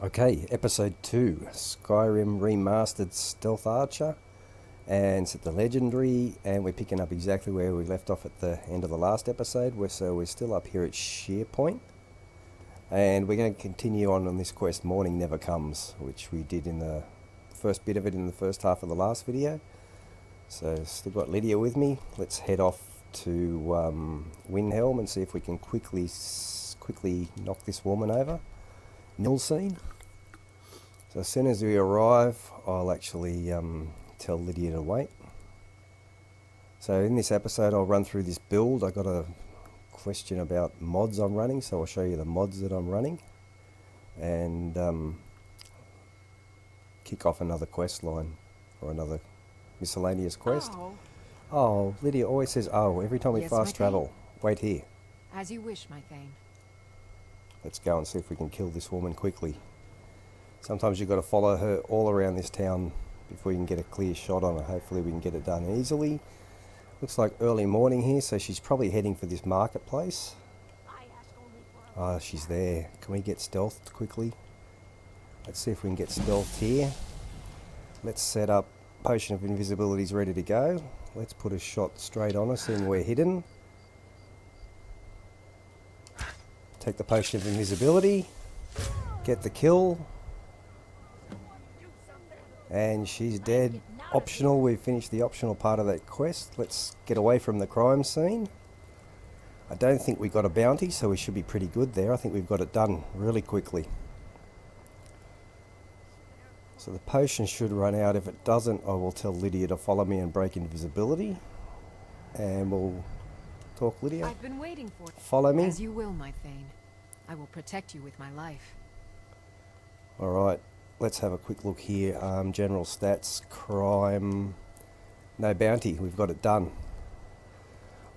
Okay, episode 2, Skyrim Remastered Stealth Archer, and set the legendary, and we're picking up exactly where we left off at the end of the last episode. So we're still up here at SharePoint, and we're going to continue on this quest, Morning Never Comes, which we did in the first bit of it in the first half of the last video. So still got Lydia with me. Let's head off to Windhelm and see if we can quickly knock this woman over. Nil scene. So as soon as we arrive, I'll actually tell Lydia to wait. So in this episode, I'll run through this build. I got a question about mods I'm running, so I'll show you the mods that I'm running, and kick off another quest line or another miscellaneous quest. Oh, Lydia always says "oh" every time we fast travel. Wait here. As you wish, my Thane. Let's go and see if we can kill this woman quickly. Sometimes you've got to follow her all around this town before you can get a clear shot on her. Hopefully we can get it done easily. Looks like early morning here, so she's probably heading for this marketplace. Ah, she's there. Can we get stealthed quickly? Let's see if we can get stealthed here. Let's set up Potion of Invisibility's ready to go. Let's put a shot straight on her, seeing we're hidden. Take the Potion of Invisibility, get the kill, and she's dead. Optional, we've finished the optional part of that quest. Let's get away from the crime scene. I don't think we got a bounty, so we should be pretty good there. I think we've got it done really quickly. So the potion should run out. If it doesn't, I will tell Lydia to follow me and break invisibility, and we'll talk. Lydia, I've been waiting for it. Follow me. As you will, my Thane. I will protect you with my life. Alright, let's have a quick look here. General stats, crime, no bounty, we've got it done.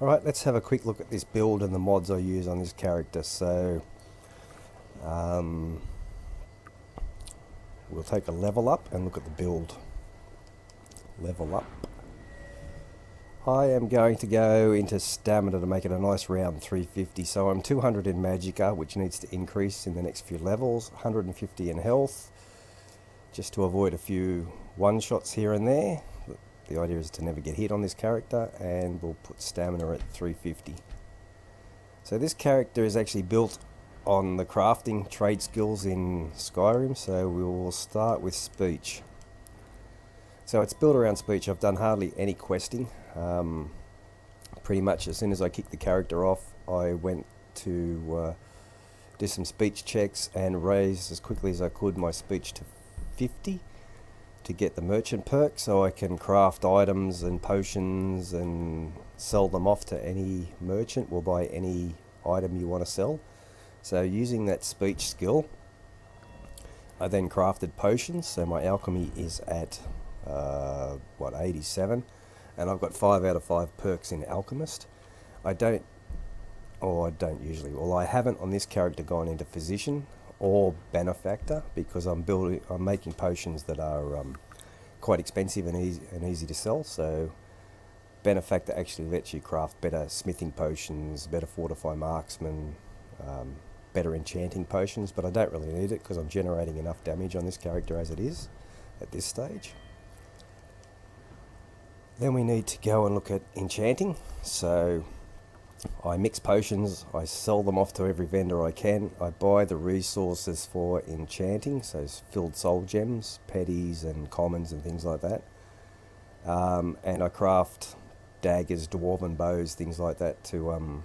Alright, let's have a quick look at this build and the mods I use on this character. So, we'll take a level up and look at the build. Level up. I am going to go into stamina to make it a nice round 350. So I'm 200 in magicka, which needs to increase in the next few levels. 150 in health, just to avoid a few one-shots here and there. The idea is to never get hit on this character, and we'll put stamina at 350. So this character is actually built on the crafting trade skills in Skyrim, so we will start with speech. So it's built around speech. I've done hardly any questing. Pretty much as soon as I kicked the character off, I went to do some speech checks and raise as quickly as I could my speech to 50 to get the merchant perk, so I can craft items and potions and sell them off to any merchant. Will buy any item you want to sell. So using that speech skill, I then crafted potions. So my alchemy is at 87, and I've got 5 out of 5 perks in Alchemist. I haven't on this character gone into Physician or Benefactor, because I'm making potions that are quite expensive and easy to sell. So Benefactor actually lets you craft better smithing potions, better fortify marksman, better enchanting potions, but I don't really need it because I'm generating enough damage on this character as it is at this stage. Then we need to go and look at enchanting. So I mix potions, I sell them off to every vendor I can. I buy the resources for enchanting, so filled soul gems, petties and commons and things like that. And I craft daggers, dwarven bows, things like that to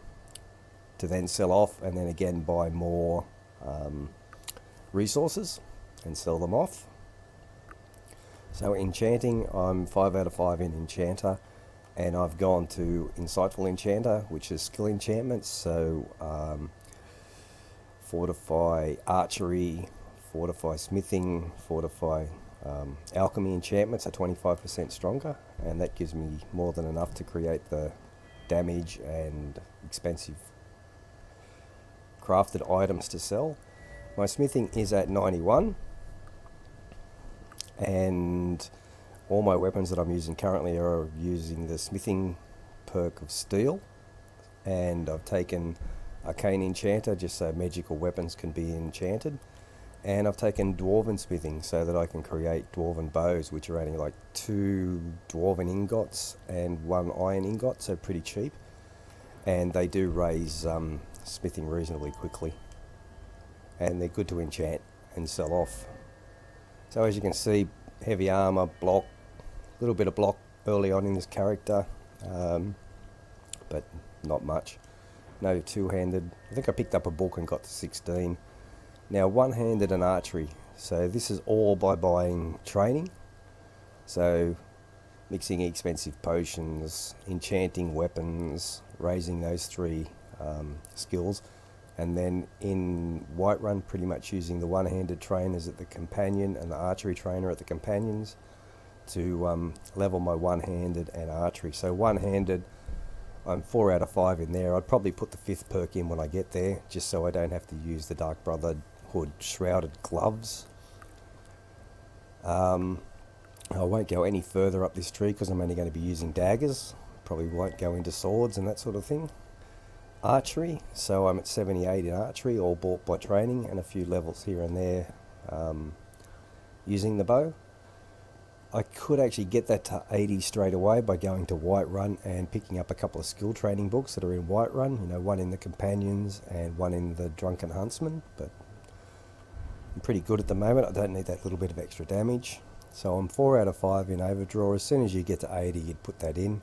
then sell off, and then again buy more resources and sell them off. So enchanting, I'm 5 out of 5 in Enchanter, and I've gone to Insightful Enchanter, which is skill enchantments. So Fortify Archery, Fortify Smithing, Fortify Alchemy enchantments are 25% stronger, and that gives me more than enough to create the damage and expensive crafted items to sell. My smithing is at 91. And all my weapons that I'm using currently are using the smithing perk of steel, and I've taken Arcane Enchanter just so magical weapons can be enchanted, And I've taken dwarven smithing so that I can create dwarven bows, which are only like 2 dwarven ingots and 1 iron ingot, so pretty cheap. And they do raise smithing reasonably quickly. And they're good to enchant and sell off. So as you can see, heavy armour, block, a little bit of block early on in this character, but not much. No two-handed. I think I picked up a book and got to 16. Now, one-handed and archery. So this is all by buying training. So mixing expensive potions, enchanting weapons, raising those 3 skills. And then in Whiterun, pretty much using the one-handed trainers at the companion and the archery trainer at the companions to level my one-handed and archery. So one-handed, I'm 4 out of 5 in there. I'd probably put the 5th perk in when I get there, just so I don't have to use the Dark Brotherhood shrouded gloves. I won't go any further up this tree because I'm only going to be using daggers. Probably won't go into swords and that sort of thing. Archery, so I'm at 78 in archery, all bought by training, and a few levels here and there using the bow. I could actually get that to 80 straight away by going to Whiterun and picking up a couple of skill training books that are in Whiterun, you know, one in the Companions and one in the Drunken Huntsman, but I'm pretty good at the moment. I don't need that little bit of extra damage. So I'm 4 out of 5 in Overdraw. As soon as you get to 80, you'd put that in.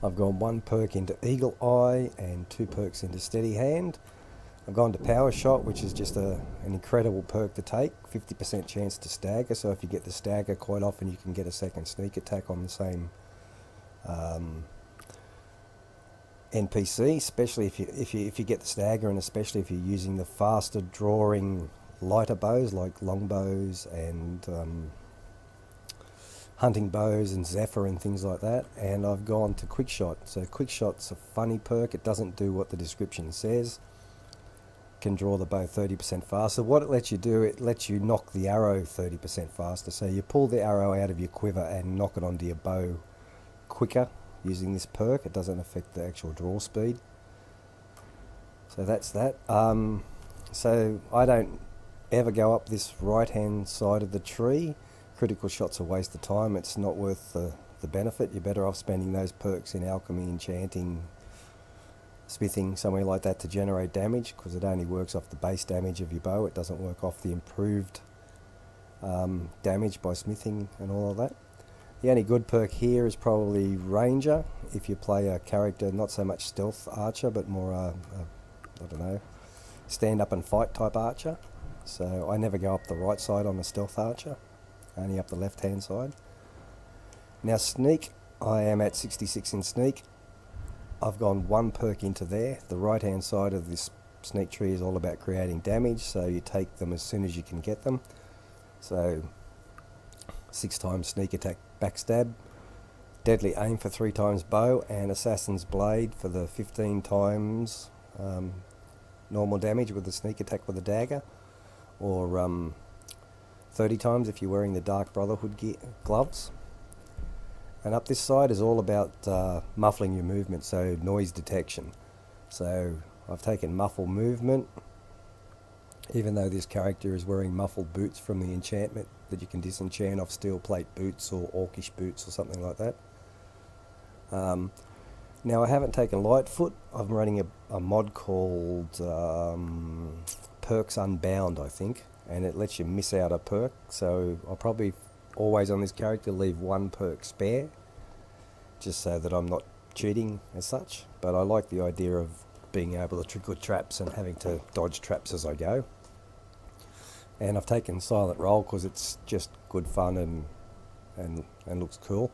I've gone 1 perk into Eagle Eye and 2 perks into Steady Hand. I've gone to Power Shot, which is just an incredible perk to take. 50% chance to stagger, so if you get the stagger, quite often you can get a second sneak attack on the same NPC, especially if you get the stagger, and especially if you're using the faster drawing lighter bows like longbows and hunting bows and Zephyr and things like that. And I've gone to Quick Shot. So Quick Shot's a funny perk. It doesn't do what the description says. Can draw the bow 30% faster. What it lets you do, it lets you knock the arrow 30% faster. So you pull the arrow out of your quiver and knock it onto your bow quicker using this perk. It doesn't affect the actual draw speed. So that's that. So I don't ever go up this right hand side of the tree. Critical shot's a waste of time. It's not worth the benefit. You're better off spending those perks in alchemy, enchanting, smithing, somewhere like that to generate damage, because it only works off the base damage of your bow. It doesn't work off the improved damage by smithing and all of that. The only good perk here is probably Ranger, if you play a character not so much stealth archer but more I don't know, stand up and fight type archer. So I never go up the right side on a stealth archer, only up the left hand side. Now sneak, I am at 66 in sneak. I've gone 1 perk into there. The right hand side of this sneak tree is all about creating damage, so you take them as soon as you can get them. So 6 times sneak attack backstab, deadly aim for 3 times bow, and assassin's blade for the 15 times normal damage with the sneak attack with a dagger, or 30 times if you're wearing the Dark Brotherhood gloves. And up this side is all about muffling your movement, so noise detection. So I've taken muffle movement, even though this character is wearing muffled boots from the enchantment that you can disenchant off steel plate boots or orcish boots or something like that. Now I haven't taken Lightfoot. I'm running a mod called Perks Unbound, I think, and it lets you miss out a perk. So I'll probably always on this character leave 1 perk spare, just so that I'm not cheating as such. But I like the idea of being able to trick with traps and having to dodge traps as I go. And I've taken Silent Roll because it's just good fun and looks cool.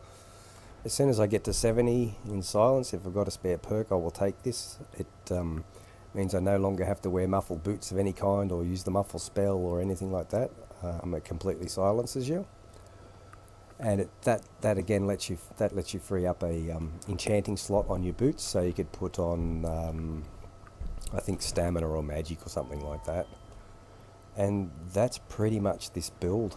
As soon as I get to 70 in silence, if I've got a spare perk, I will take this. It means I no longer have to wear muffled boots of any kind or use the muffle spell or anything like that. It completely silences you. And that again lets you free up a enchanting slot on your boots, so you could put on I think stamina or magic or something like that. And that's pretty much this build.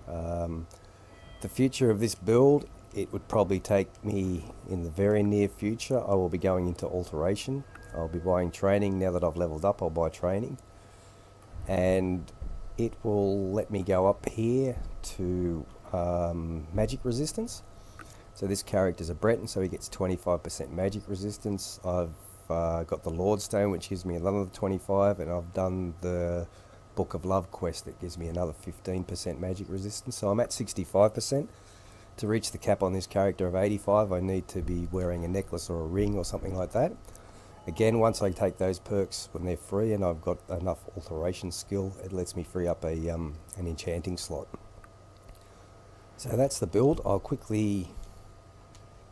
The future of this build, it would probably take me in the very near future. I will be going into alteration. I'll be buying training now that I've leveled up. I'll buy training, and it will let me go up here to magic resistance. So this character's a Breton, so he gets 25% magic resistance. I've got the Lordstone, which gives me another 25, and I've done the Book of Love quest that gives me another 15% magic resistance. So I'm at 65%. To reach the cap on this character of 85, I need to be wearing a necklace or a ring or something like that. Again, once I take those perks when they're free and I've got enough alteration skill, it lets me free up an enchanting slot. So that's the build. I'll quickly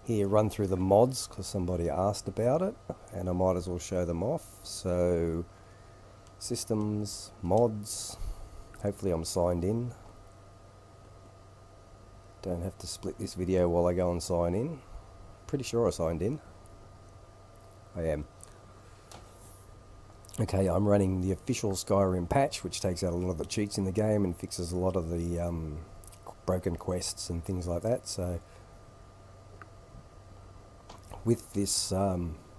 here run through the mods because somebody asked about it, and I might as well show them off. So systems, mods, hopefully I'm signed in. Don't have to split this video while I go and sign in. Pretty sure I signed in. I am. Okay, I'm running the official Skyrim patch, which takes out a lot of the cheats in the game and fixes a lot of the broken quests and things like that. So with this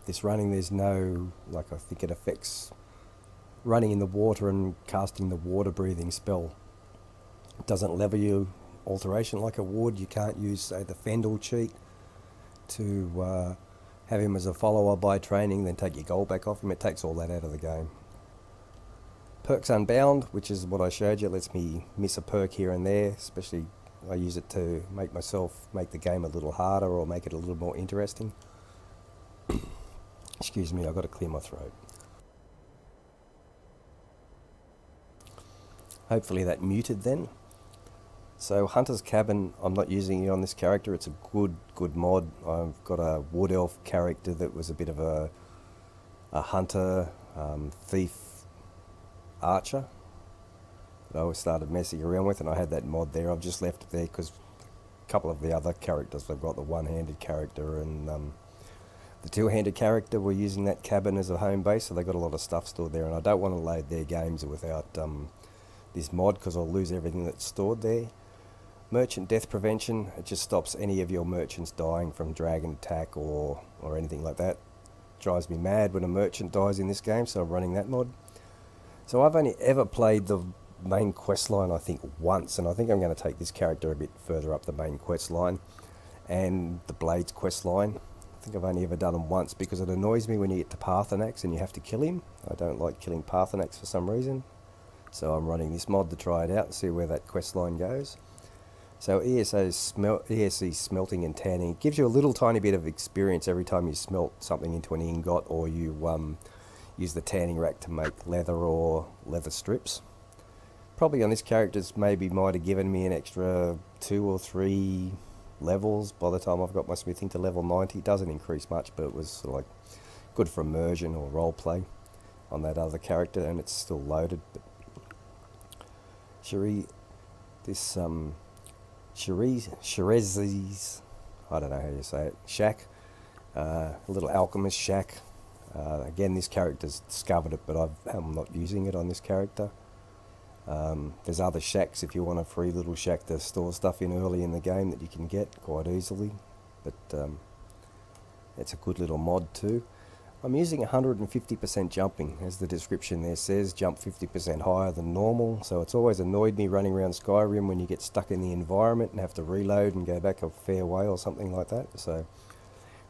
this running, there's no, like, I think it affects running in the water and casting the water breathing spell. It doesn't level you alteration like it would. You can't use, say, the Fendel cheat to have him as a follower by training, then take your gold back off him. It takes all that out of the game. Perks Unbound, which is what I showed you, lets me miss a perk here and there, especially I use it to make the game a little harder or make it a little more interesting. Excuse me, I've got to clear my throat. Hopefully that muted then. So Hunter's Cabin, I'm not using it on this character. It's a good mod. I've got a Wood Elf character that was a bit of a hunter, thief, archer that I always started messing around with, and I had that mod there. I've just left it there because a couple of the other characters, they've got the one-handed character and the two-handed character were using that cabin as a home base, so they got a lot of stuff stored there, and I don't want to load their games without this mod because I'll lose everything that's stored there. Merchant Death Prevention, it just stops any of your merchants dying from dragon attack or anything like that. Drives me mad when a merchant dies in this game, so I'm running that mod. So I've only ever played the main quest line, I think, once, and I think I'm going to take this character a bit further up the main quest line and the Blades quest line. I think I've only ever done them once because it annoys me when you get to Parthenax and you have to kill him. I don't like killing Parthenax for some reason. So I'm running this mod to try it out and see where that quest line goes. So ESE smelting and tanning, it gives you a little tiny bit of experience every time you smelt something into an ingot or you use the tanning rack to make leather or leather strips. Probably on this character maybe might have given me an extra 2 or 3 levels by the time I've got my smithing to level 90. It doesn't increase much, but it was sort of like good for immersion or roleplay on that other character, and it's still loaded. But Sherezi's, I don't know how you say it, shack, a little alchemist shack. Again, this character's discovered it, but I'm not using it on this character. There's other shacks if you want a free little shack to store stuff in early in the game that you can get quite easily, but it's a good little mod too. I'm using 150% jumping, as the description there says, jump 50% higher than normal, so it's always annoyed me running around Skyrim when you get stuck in the environment and have to reload and go back a fair way or something like that. So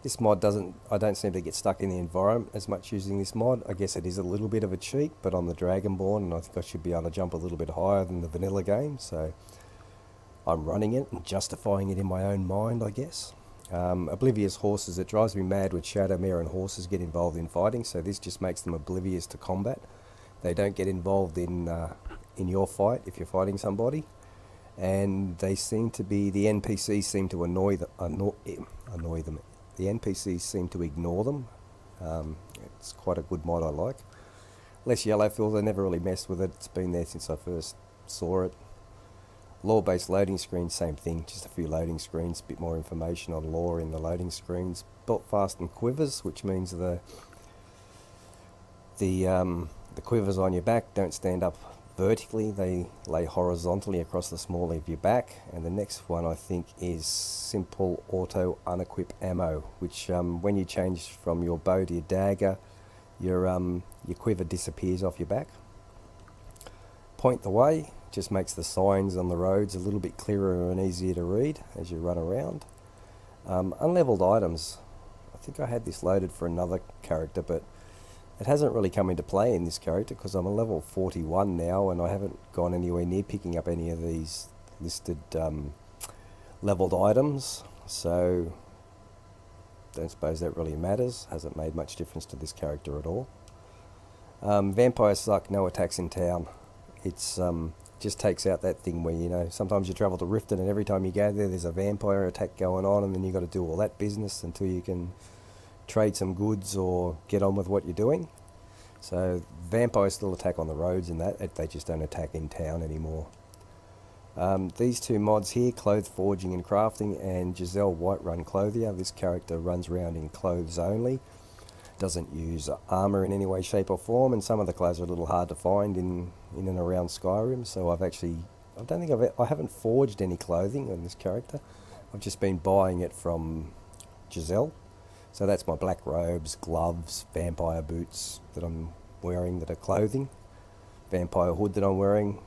this mod I don't seem to get stuck in the environment as much using this mod. I guess it is a little bit of a cheat, but I'm the Dragonborn and I think I should be able to jump a little bit higher than the vanilla game, so I'm running it and justifying it in my own mind, I guess. Oblivious horses, it drives me mad when Shadowmere and horses get involved in fighting, so this just makes them oblivious to combat. They don't get involved in your fight if you're fighting somebody, and they seem to be, the NPCs seem to annoy them. The NPCs seem to ignore them. It's quite a good mod I like. Less yellow fills, I never really messed with it, it's been there since I first saw it. Lore-based loading screens, same thing, just a few loading screens, a bit more information on lore in the loading screens. Belt fastened quivers, which means the quivers on your back don't stand up vertically, they lay horizontally across the small of your back. And the next one I think is simple auto unequip ammo, which when you change from your bow to your dagger, your quiver disappears off your back. point the way. Just makes the signs on the roads a little bit clearer and easier to read as you run around. Unleveled items. I think I had this loaded for another character, but it hasn't really come into play in this character because I'm a level 41 now and I haven't gone anywhere near picking up any of these listed leveled items, so don't suppose that really matters. Hasn't made much difference to this character at all. Vampires suck, no attacks in town. It's just takes out that thing where, you know, sometimes you travel to Riften and every time you go there there's a vampire attack going on and then you've got to do all that business until you can trade some goods or get on with what you're doing. So vampires still attack on the roads and that, they just don't attack in town anymore. These two mods here, Clothes Forging and Crafting and Giselle Whiterun Clothier. This character runs around in clothes only, doesn't use armour in any way, shape or form, and some of the clothes are a little hard to find in and around Skyrim, so I haven't forged any clothing on this character. I've just been buying it from Giselle. So that's my black robes, gloves, vampire boots that I'm wearing that are clothing. Vampire hood that I'm wearing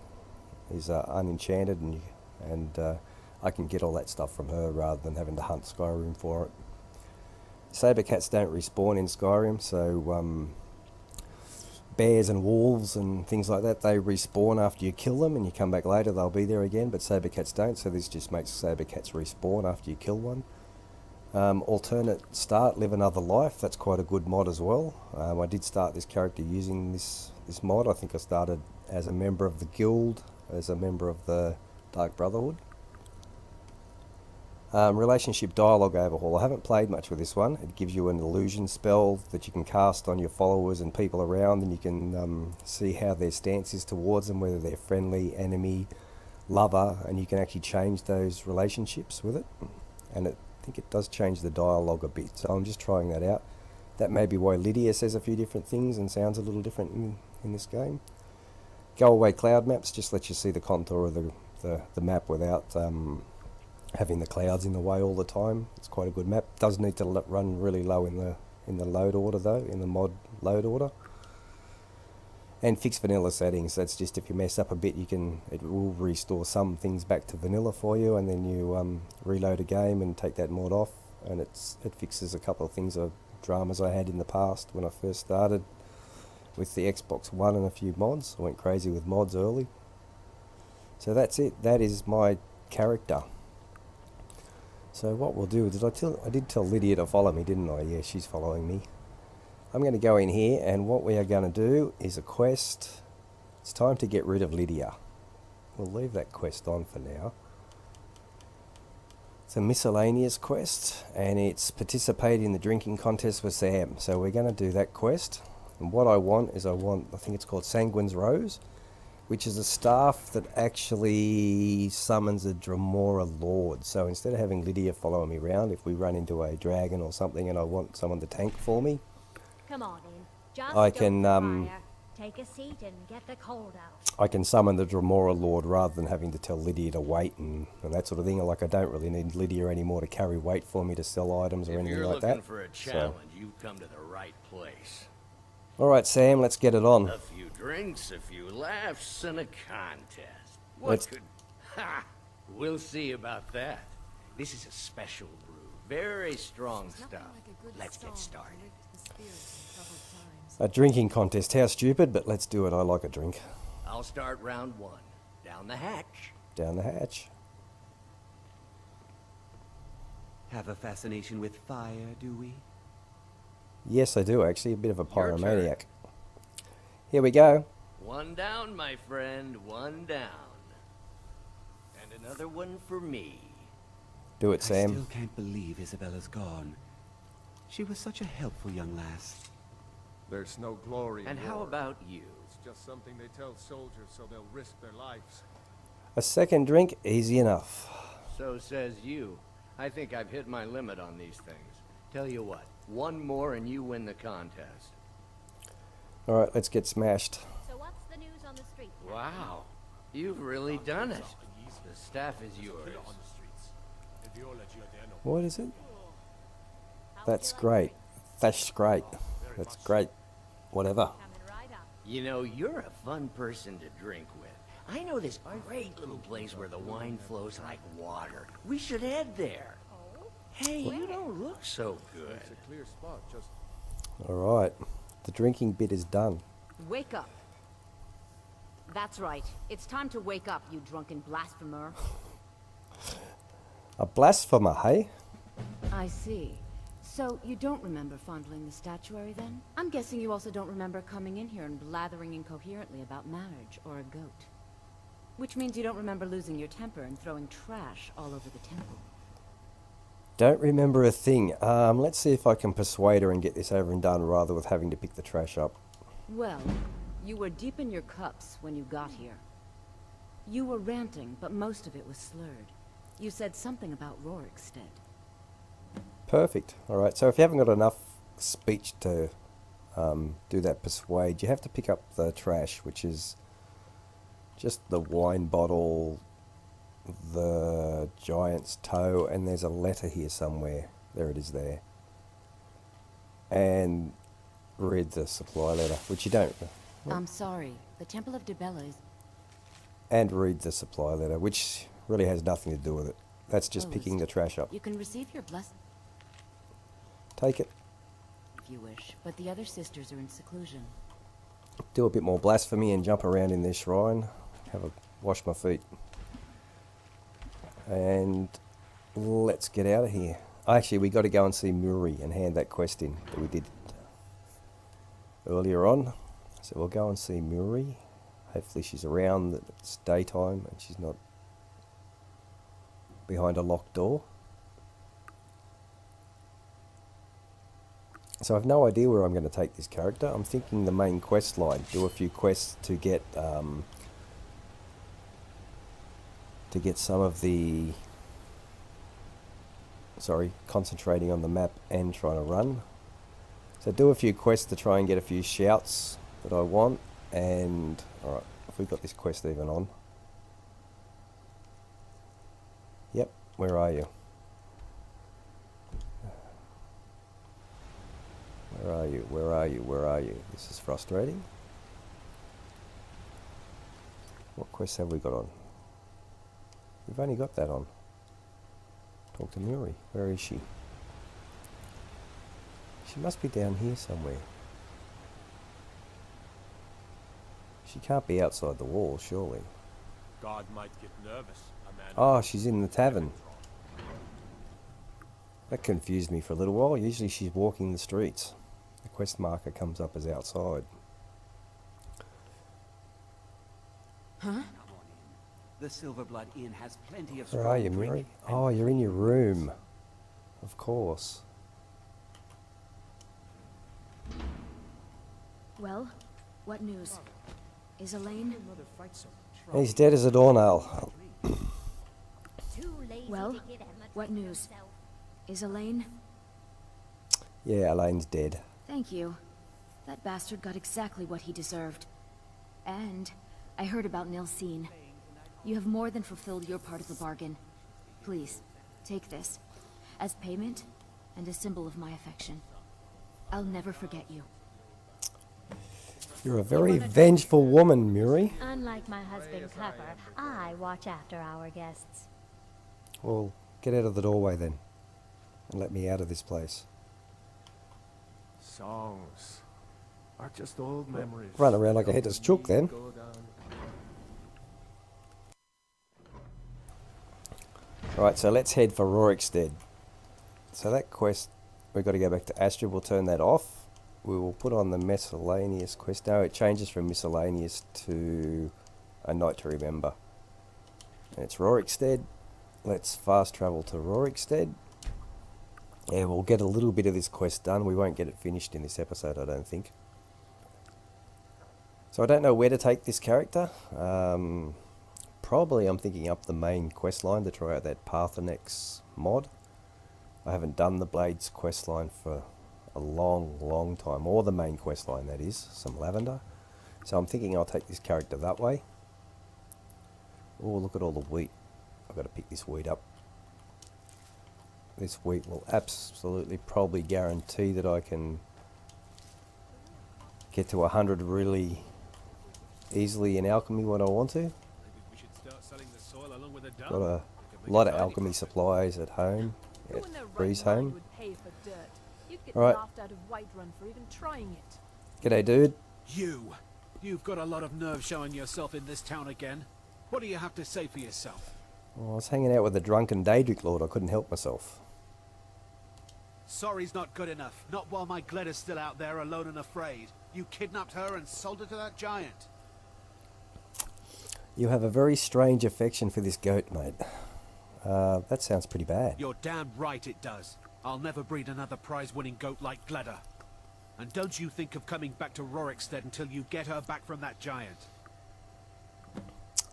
is unenchanted, and I can get all that stuff from her rather than having to hunt Skyrim for it. Saber cats don't respawn in Skyrim, so bears and wolves and things like that, they respawn after you kill them and you come back later, they'll be there again, but saber cats don't, so this just makes saber cats respawn after you kill one. Alternate start, live another life, that's quite a good mod as well. I did start this character using this mod. I think I started as a member of the guild, as a member of the Dark Brotherhood. Relationship dialogue overhaul. I haven't played much with this one. It gives you an illusion spell that you can cast on your followers and people around, and you can see how their stance is towards them, whether they're friendly, enemy, lover, and you can actually change those relationships with it. And I think it does change the dialogue a bit, so I'm just trying that out. That may be why Lydia says a few different things and sounds a little different in this game. Go away cloud maps just lets you see the contour of the map without having the clouds in the way all the time. It's quite a good map. Does need to run really low in the load order though, in the mod load order. And fix vanilla settings. That's just if you mess up a bit, it will restore some things back to vanilla for you, and then you reload a game and take that mod off, and it fixes a couple of things of dramas I had in the past when I first started with the Xbox One and a few mods. I went crazy with mods early. So that's it. That is my character. So what we'll do, I did tell Lydia to follow me, didn't I? Yeah, she's following me. I'm going to go in here, and what we are going to do is a quest. It's time to get rid of Lydia. We'll leave that quest on for now. It's a miscellaneous quest, and it's participate in the drinking contest with Sam. So we're going to do that quest. And what I want, I think it's called Sanguine's Rose, which is a staff that actually summons a Dremora Lord. So instead of having Lydia following me around, if we run into a dragon or something and I want someone to tank for me, come on in. Just I can take a seat and get the cold out. I can summon the Dremora Lord rather than having to tell Lydia to wait and that sort of thing. Like, I don't really need Lydia anymore to carry weight for me to sell items or anything like that. If you're looking for a challenge, you've come to the right place. Alright Sam, let's get it on. A few drinks, a few laughs, and a contest. What could... Ha! We'll see about that. This is a special brew. Very strong stuff. Let's get started. A drinking contest. How stupid, but let's do it. I like a drink. I'll start round one. Down the hatch. Down the hatch. Have a fascination with fire, do we? Yes, I do actually. A bit of a pyromaniac. Here we go. One down, my friend. One down. And another one for me. Do it, Sam. I still can't believe Isabella's gone. She was such a helpful young lass. There's no glory And in how war. about you? It's just something they tell soldiers so they'll risk their lives. A second drink, easy enough. So says you. I think I've hit my limit on these things. Tell you what, one more and you win the contest. Alright, let's get smashed. So what's the news on the street? Wow, you've really done it. The staff is yours. What is it? That's great. That's great. That's great. Whatever. Coming right up. You know, you're a fun person to drink with. I know this great little place where the wine flows like water. We should head there. Hey, you don't look so good. It's a clear spot, just... Alright, the drinking bit is done. Wake up. That's right. It's time to wake up, you drunken blasphemer. A blasphemer, hey? I see. So, you don't remember fondling the statuary, then? I'm guessing you also don't remember coming in here and blathering incoherently about marriage or a goat. Which means you don't remember losing your temper and throwing trash all over the temple. Don't remember a thing. Let's see if I can persuade her and get this over and done rather with having to pick the trash up. Well, you were deep in your cups when you got here. You were ranting, but most of it was slurred. You said something about Rorikstead. Perfect. Alright, so if you haven't got enough speech to do that persuade, you have to pick up the trash, which is just the wine bottle, the giant's toe, and there's a letter here somewhere. There it is there. And read the supply letter, which you don't. I'm sorry. The Temple of Dibella is... And read the supply letter, which really has nothing to do with it. That's just closed. picking the trash up. You can receive your blessing Take it. if you wish, but the other sisters are in seclusion. Do a bit more blasphemy and jump around in this shrine. Have a wash my feet. And let's get out of here. Actually, we got to go and see Muri and hand that quest in that we did earlier on. So we'll go and see Muri. Hopefully she's around, that it's daytime and she's not behind a locked door. So I've no idea where I'm going to take this character. I'm thinking the main quest line. Do a few quests to get some of the... Sorry, concentrating on the map and trying to run. So do a few quests to try and get a few shouts that I want. And, alright, have we got this quest even on? Yep, where are you? Where are you? Where are you? Where are you? This is frustrating. What quests have we got on? We've only got that on. Talk to Muri. Where is she? She must be down here somewhere. She can't be outside the wall, surely. God might get nervous. A man... Oh, she's in the tavern. That confused me for a little while. Usually she's walking the streets. The quest marker comes up as outside. Huh? The Silverblood Inn has plenty of Where are you, strong Muri? drink and Oh, you're in your room. Of course. Well, what news? Is Elaine? He's dead as a doornail. Too lazy Well, to get Emma what to news? herself. Is Elaine? Yeah, Elaine's dead. Thank you. That bastard got exactly what he deserved. And I heard about Nilsine. You have more than fulfilled your part of the bargain. Please, take this. As payment, and a symbol of my affection. I'll never forget you. You're a very vengeful woman, Muri. Unlike my husband Clever, I watch after our guests. Well, get out of the doorway then. And let me out of this place. Songs are just old memories. Run around like a headless chook then. Go down. Right, so let's head for Rorikstead. So that quest, we've got to go back to Astra. We'll turn that off. We will put on the miscellaneous quest. No, it changes from miscellaneous to a night to remember. And it's Rorikstead. Let's fast travel to Rorikstead. Yeah, we'll get a little bit of this quest done. We won't get it finished in this episode, I don't think. So I don't know where to take this character. Probably I'm thinking up the main quest line to try out that Parthenex mod. I haven't done the Blades quest line for a long time, or the main quest line, that is, some lavender. So I'm thinking I'll take this character that way. Oh, look at all the wheat. I've got to pick this wheat up. This wheat will absolutely probably guarantee that I can get to 100 really easily in alchemy when I want to. Maybe we should start selling the soil along with the dung. Got a We could make lot of tiny alchemy profit. supplies at home, Who at in their right Bree's mind home. would pay for dirt? You'd get Alright. laughed out of Whiterun for even trying it. G'day, dude. You've got a lot of nerve showing yourself in this town again. What do you have to say for yourself? Well, I was hanging out with the drunken Daedric Lord. I couldn't help myself. Sorry's not good enough. Not while my Gleda's still out there alone and afraid. You kidnapped her and sold her to that giant. You have a very strange affection for this goat, mate. That sounds pretty bad. You're damn right it does. I'll never breed another prize-winning goat like Gleda. And don't you think of coming back to Rorikstead until you get her back from that giant.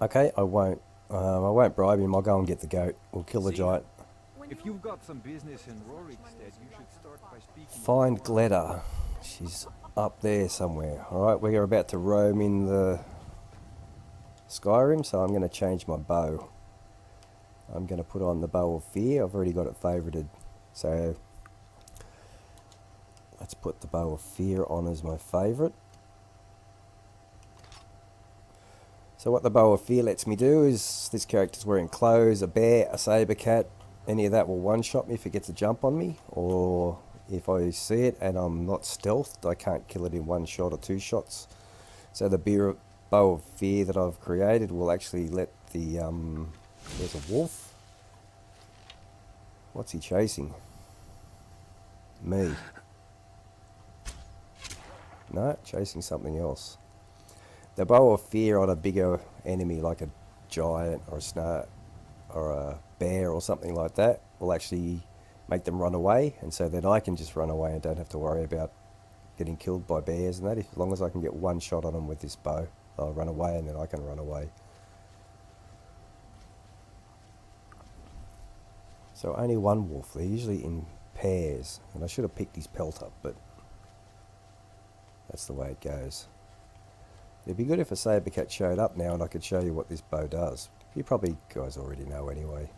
Okay, I won't. I won't bribe him. I'll go and get the goat. We'll kill the See? giant. If you've got some business in Rorikstead, you should start by speaking. Find Gleda. She's up there somewhere. Alright, we're about to roam in the Skyrim, so I'm going to change my bow. I'm going to put on the Bow of Fear. I've already got it favorited. So let's put the Bow of Fear on as my favorite. So what the Bow of Fear lets me do is, this character's wearing clothes, a bear, a saber cat. Any of that will one-shot me if it gets a jump on me, or if I see it and I'm not stealthed, I can't kill it in one shot or two shots. So the Bow of Fear that I've created will actually let the, there's a wolf. What's he chasing? Me. No, chasing something else. The Bow of Fear on a bigger enemy like a giant or a snake or a bear or something like that will actually make them run away, and so then I can just run away and don't have to worry about getting killed by bears and that. As long as I can get one shot on them with this bow, I'll run away and then I can run away. So only one wolf. They're usually in pairs, and I should have picked his pelt up, but that's the way it goes. It'd be good if a saber cat showed up now and I could show you what this bow does. You probably guys already know anyway,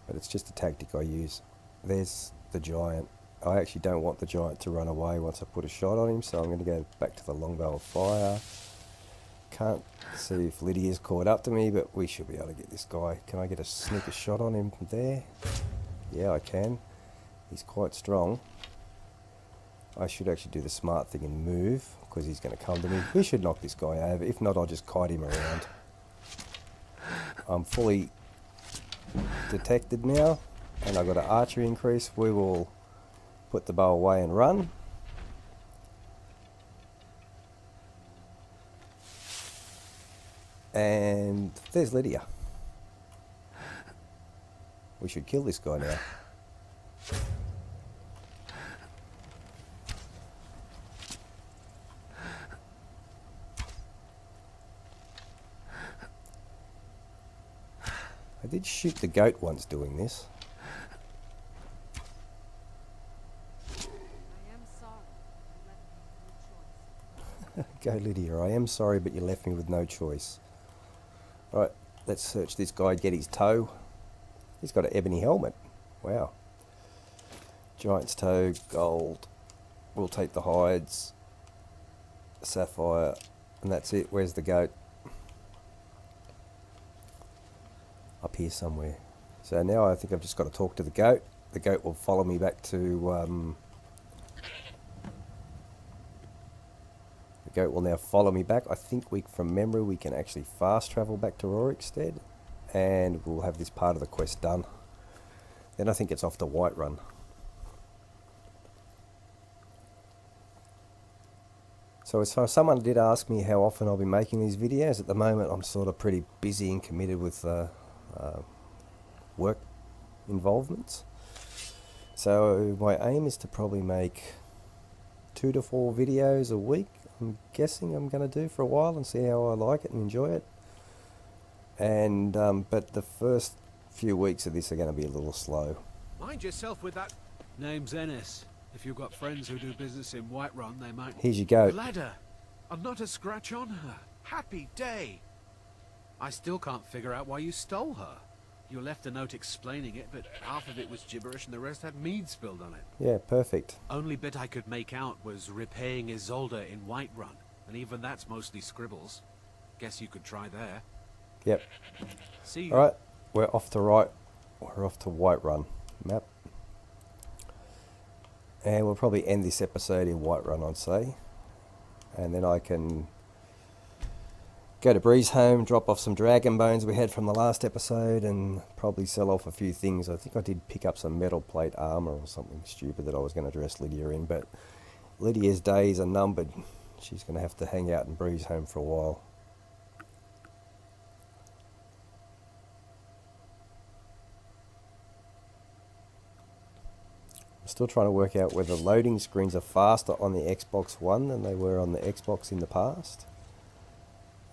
but it's just a tactic I use. There's the giant. I actually don't want the giant to run away once I put a shot on him, so I'm going to go back to the longbow of fire. Can't see if Lydia's caught up to me, but we should be able to get this guy. Can I get a sneaker shot on him from there? Yeah, I can. He's quite strong. I should actually do the smart thing and move, because he's going to come to me. We should knock this guy over. If not, I'll just kite him around. I'm fully detected now, and I've got an archery increase. We will put the bow away and run. And there's Lydia. We should kill this guy now. I did shoot the goat once doing this. Go Lydia, I am sorry but you left me with no choice. Right, let's search this guy, get his toe. He's got an ebony helmet. Wow. Giant's toe, gold. We'll take the hides. Sapphire. And that's it. Where's the goat? Up here somewhere. So now I think I've just got to talk to the goat. The goat will follow me back to... the goat will now follow me back. I think from memory we can actually fast travel back to Rorikstead, and we'll have this part of the quest done. Then I think it's off to Whiterun. So as far as someone did ask me how often I'll be making these videos, at the moment I'm sort of pretty busy and committed with work involvements. So my aim is to probably make 2 to 4 videos a week. I'm guessing I'm going to do for a while and see how I like it and enjoy it. And but the first few weeks of this are going to be a little slow. Mind yourself with that. Name's Ennis. If you've got friends who do business in Whiterun, they might... Here's your goat. Gleda! And not a scratch on her. Happy day! I still can't figure out why you stole her. You left a note explaining it, but half of it was gibberish and the rest had mead spilled on it. Yeah, perfect. Only bit I could make out was repaying Isolde in Whiterun. and even that's mostly scribbles. Guess you could try there. Yep. See you. Alright, we're off to We're off to Whiterun map. And we'll probably end this episode in Whiterun, I'd say. And then I can go to Bree's home, drop off some dragon bones we had from the last episode, and probably sell off a few things. I think I did pick up some metal plate armor or something stupid that I was going to dress Lydia in, but Lydia's days are numbered. She's going to have to hang out in Bree's home for a while. I'm still trying to work out whether loading screens are faster on the Xbox One than they were on the Xbox in the past.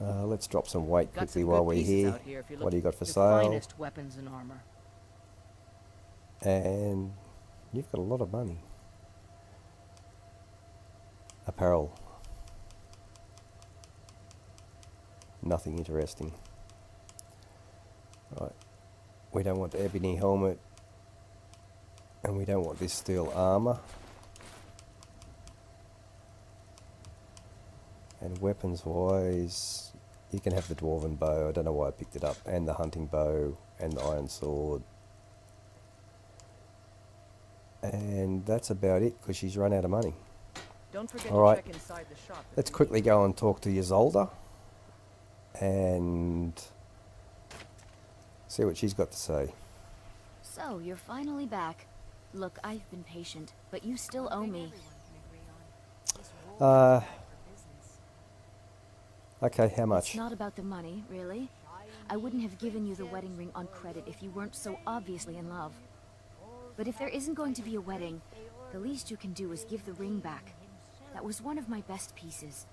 Let's drop some weight quickly while we're here. What do you got for sale? Finest weapons and armor. And you've got a lot of money. Apparel. Nothing interesting. Right. We don't want the ebony helmet. And we don't want this steel armor. And weapons wise, you can have the dwarven bow. I don't know why I picked it up. And the hunting bow and the iron sword. And that's about it because she's run out of money. Don't forget All right. to check inside the shop. Let's quickly go and talk to Ysolda and see what she's got to say. So, you're finally back. Look, I've been patient, but you still owe me. Okay, how much? It's not about the money, really. I wouldn't have given you the wedding ring on credit if you weren't so obviously in love. But if there isn't going to be a wedding, the least you can do is give the ring back. That was one of my best pieces.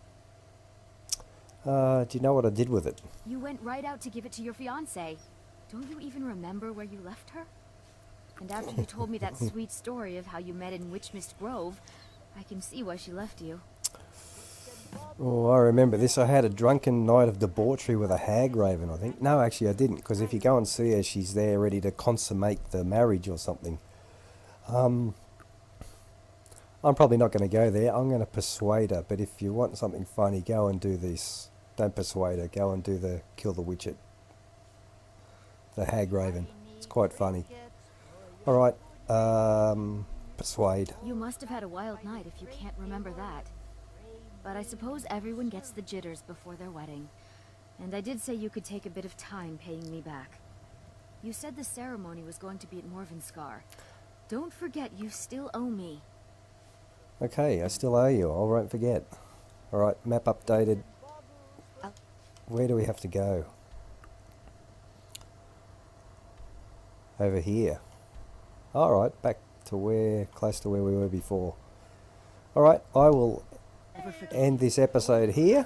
Do you know what I did with it? You went right out to give it to your fiancée. Don't you even remember where you left her? And after you told me that sweet story of how you met in Witchmist Grove, I can see why she left you. Oh, I remember this. I had a drunken night of debauchery with a hag raven, I think. No, actually I didn't, because if you go and see her, she's there ready to consummate the marriage or something. I'm probably not going to go there. I'm going to persuade her, but if you want something funny, go and do this. Don't persuade her. Go and do the kill the witch the hag raven. It's quite funny. Alright, persuade. You must have had a wild night if you can't remember that. But I suppose everyone gets the jitters before their wedding. And I did say you could take a bit of time paying me back. You said the ceremony was going to be at Morvenskar. Don't forget you still owe me. Okay, I still owe you. I won't forget. Alright, map updated. Where do we have to go? Over here. Alright, back to close to where we were before. Alright, I will end this episode here.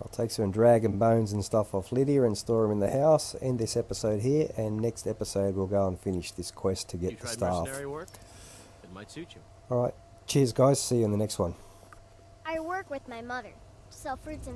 I'll take some dragon bones and stuff off Lydia and store them in the house. End this episode here, and next episode we'll go and finish this quest to get the staff. Mercenary work? It might suit you. Alright, cheers guys, see you in the next one. I work with my mother, sell fruits and